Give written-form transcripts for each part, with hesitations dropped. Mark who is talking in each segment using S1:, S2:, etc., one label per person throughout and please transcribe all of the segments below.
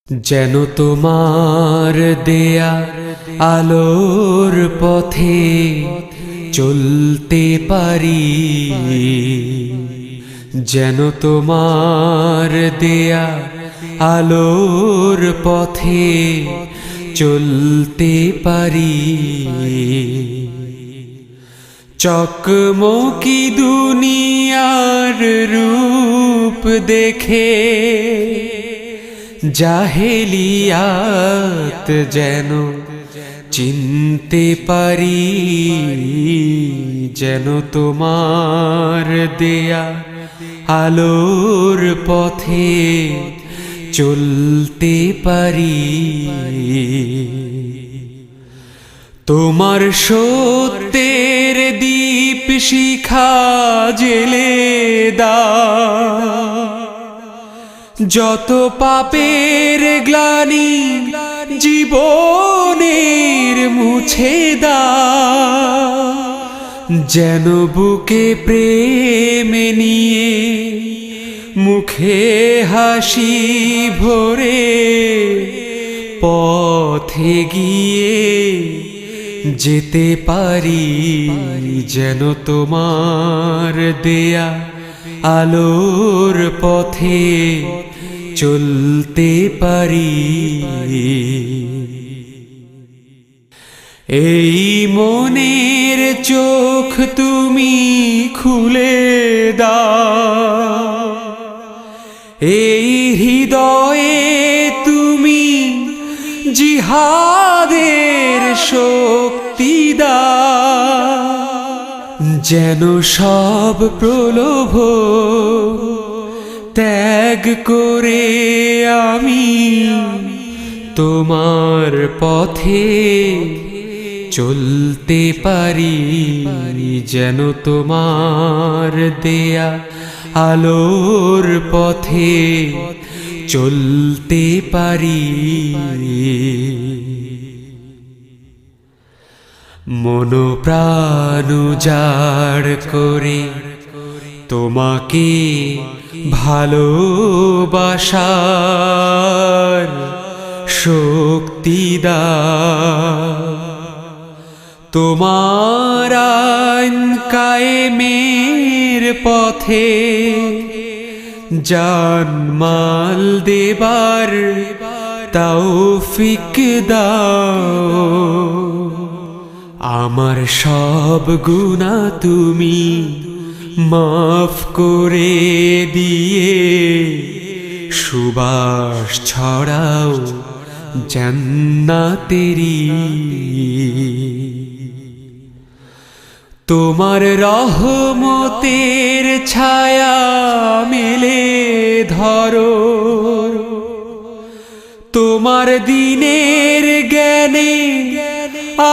S1: যেন তোমার দেয়া আলোর পথে চলতে পারি, যেন তোমার দেয়া আলোর পথে চলতে পারি। চকমকি দুনিয়ার রূপ দেখে জাহেলিয়াত যেন চিনতে পারি, যেন তোমার দেয়া আলোর পথে চলতে পারি। তোমার সত্যের দীপ শিখা জেলে দাও, যত পাপের গ্লানি জীবনের মুছে দাও, যেন বুকে প্রেম নিয়ে মুখে হাসি ভরে পথে গিয়ে যেতে পারি, যেন তোমার দেয়া আলোর পথে চলতে পারি। এই মনের চোখ তুমি খুলে দাও, এই হৃদয়ে তুমি জিহাদের শক্তি দাও, যেন সব প্রলোভন ত্যাগ করে আমি তোমার পথে চলতে পারি, যেন তোমার দেয়া আলোর পথে চলতে পারি। মন প্রাণ উজাড় করে তোমাকে ভালোবাসার শক্তি দাও, তোমার আইন কায়েমের পথে জান মাল দেবার তৌফিক দাও। আমার সব গুনাহ তুমি মাফ করে দিয়ে সুবাস ছড়াও জান্নাতেরি। তোমার রহমতের ছায়া মেলে ধরো, তোমার দিনের জ্ঞানে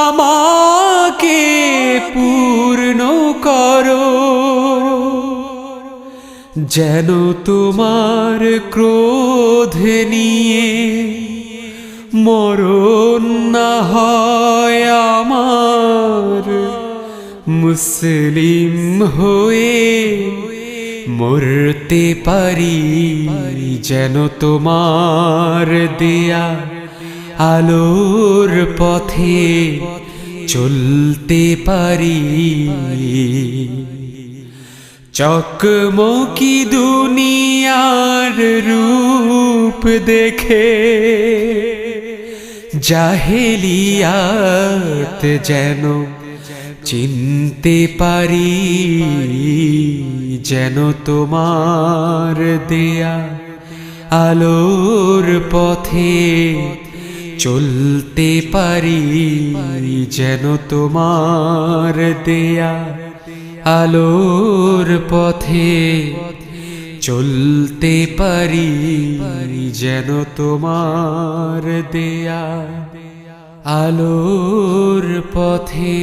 S1: আমাকে পূর্ণ করো, যেন তোমার ক্রোধ নিয়ে মরণ না হয় আমার, মুসলিম হয়ে মরতে পারি, যেন তোমার দেয়া আলোর পথে চলতে পারি। চকমকি দুনিয়ার রূপ দেখে জাহেলিয়াত যেন চিনতে পারি, যেন তোমার দেয়া আলোর পথে চলতে পারি, যেন তোমার দেয়া আলোর পথে চলতে পারি, যেন তোমার দেয়া আলোর পথে